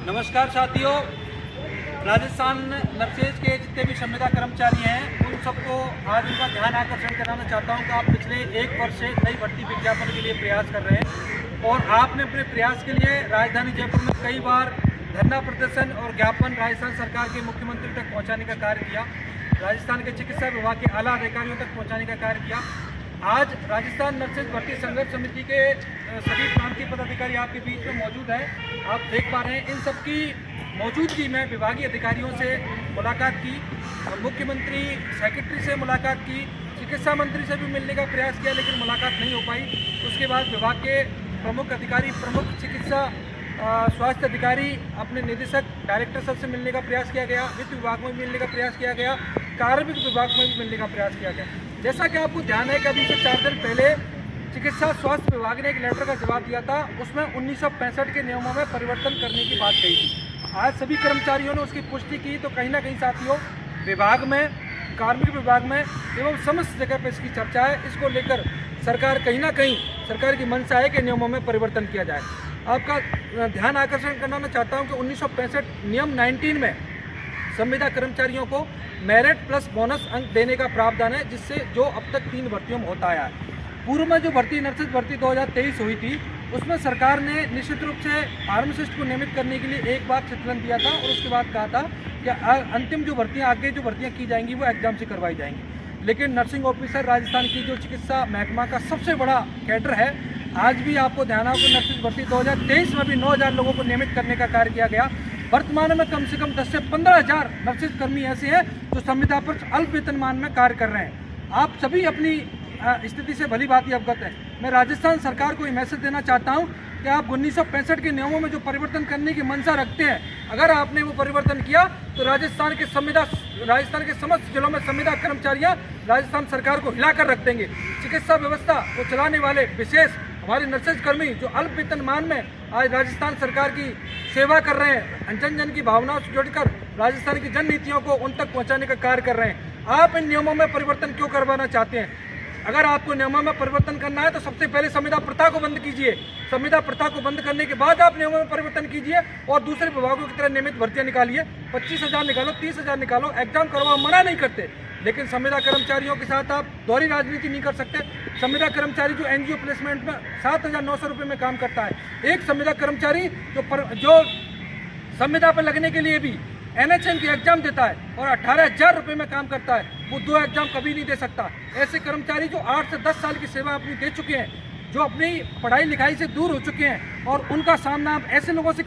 नमस्कार साथियों, राजस्थान नर्सेज के जितने भी संविदा कर्मचारी हैं उन सबको आज उनका ध्यान आकर्षण कराना चाहता हूं कि आप पिछले 1 वर्ष से नई भर्ती विज्ञापन के लिए प्रयास कर रहे हैं और आपने अपने प्रयास के लिए राजधानी जयपुर में कई बार धरना प्रदर्शन और ज्ञापन राजस्थान सरकार के मुख्यमंत्री तक पहुँचाने का कार्य किया, राजस्थान के चिकित्सा विभाग के आला अधिकारियों तक पहुँचाने का कार्य किया। आज राजस्थान नर्सेज भर्ती संघर्ष समिति के सभी प्रांतीय पदाधिकारी आपके बीच में मौजूद हैं। आप देख पा रहे हैं इन सबकी मौजूदगी में विभागीय अधिकारियों से मुलाकात की, मुख्यमंत्री सेक्रेटरी से मुलाकात की, चिकित्सा मंत्री से भी मिलने का प्रयास किया लेकिन मुलाकात नहीं हो पाई। उसके बाद विभाग के प्रमुख अधिकारी, प्रमुख चिकित्सा स्वास्थ्य अधिकारी, अपने निदेशक डायरेक्टर सब से मिलने का प्रयास किया गया, वित्त विभाग में भी मिलने का प्रयास किया गया, कार्मिक विभाग में भी मिलने का प्रयास किया गया। जैसा कि आपको ध्यान है कि अभी से 4 दिन पहले चिकित्सा स्वास्थ्य विभाग ने एक लेटर का जवाब दिया था, उसमें 1965 के नियमों में परिवर्तन करने की बात कही थी। आज सभी कर्मचारियों ने उसकी पुष्टि की, तो कहीं ना कहीं साथियों विभाग में, कार्मिक विभाग में एवं समस्त जगह पर इसकी चर्चा है। इसको लेकर सरकार कहीं ना कहीं सरकार की मंशा है कि नियमों में परिवर्तन किया जाए। आपका ध्यान आकर्षण करना चाहता हूं कि 1965 नियम 19 में संविदा कर्मचारियों को मेरिट प्लस बोनस अंक देने का प्रावधान है, जिससे जो अब तक 3 भर्तियों में होता आया है। पूर्व में जो भर्ती नर्सेज भर्ती 2023 हुई थी उसमें सरकार ने निश्चित रूप से फार्मासिस्ट को नियमित करने के लिए एक बार चित्रण दिया था और उसके बाद कहा था कि अंतिम जो भर्तियाँ आगे जो भर्तियाँ की जाएंगी वो एग्जाम से करवाई जाएंगी। लेकिन नर्सिंग ऑफिसर राजस्थान की जो चिकित्सा महकमा का सबसे बड़ा कैडर है, आज भी आपको ध्यान हो कि नर्सिंग भर्ती 2023 में भी 9,000 लोगों को नियमित करने का कार्य किया गया। वर्तमान में कम से कम 10 से 15,000 नर्सिंग कर्मी ऐसे हैं जो संविदा पर अल्प वेतनमान में कार्य कर रहे हैं। आप सभी अपनी स्थिति से भली भांति अवगत है। मैं राजस्थान सरकार को ये मैसेज देना चाहता हूं कि आप 1965 के नियमों में जो परिवर्तन करने की मंशा रखते हैं, अगर आपने वो परिवर्तन किया तो राजस्थान के समस्त जिलों में संविदा कर्मचारियां राजस्थान सरकार को हिलाकर रख देंगे। चिकित्सा व्यवस्था को चलाने वाले विशेष हमारे नर्सेज कर्मी जो अल्प वेतनमान में आज राजस्थान सरकार की सेवा कर रहे हैं, जन जन की भावनाओं से जुड़कर राजस्थान की जन नीतियों को उन तक पहुंचाने का कार्य कर रहे हैं। आप इन नियमों में परिवर्तन क्यों करवाना चाहते हैं? अगर आपको नियमों में परिवर्तन करना है तो सबसे पहले संविदा प्रथा को बंद कीजिए। संविदा प्रथा को बंद करने के बाद आप नियमों में परिवर्तन कीजिए और दूसरे विभागों की तरह नियमित भर्तियां निकालिए। 25,000 निकालो, 30,000 निकालो, एग्जाम करवाओ, मना नहीं करते, लेकिन संविदा कर्मचारियों के साथ आप दोहरी राजनीति नहीं कर सकते। संविदा कर्मचारी जो एनजीओ प्लेसमेंट में 7,900 रुपये में काम करता है, एक संविदा कर्मचारी जो संविदा पर लगने के लिए भी NHM की एग्जाम देता है और 18,000 रुपये में काम करता है, वो 2 एग्जाम कभी नहीं दे सकता। ऐसे कर्मचारी जो 8 से 10 साल की सेवा अपनी दे चुके हैं, जो अपनी पढ़ाई लिखाई से दूर हो चुके हैं, और उनका सामना आप ऐसे लोगों से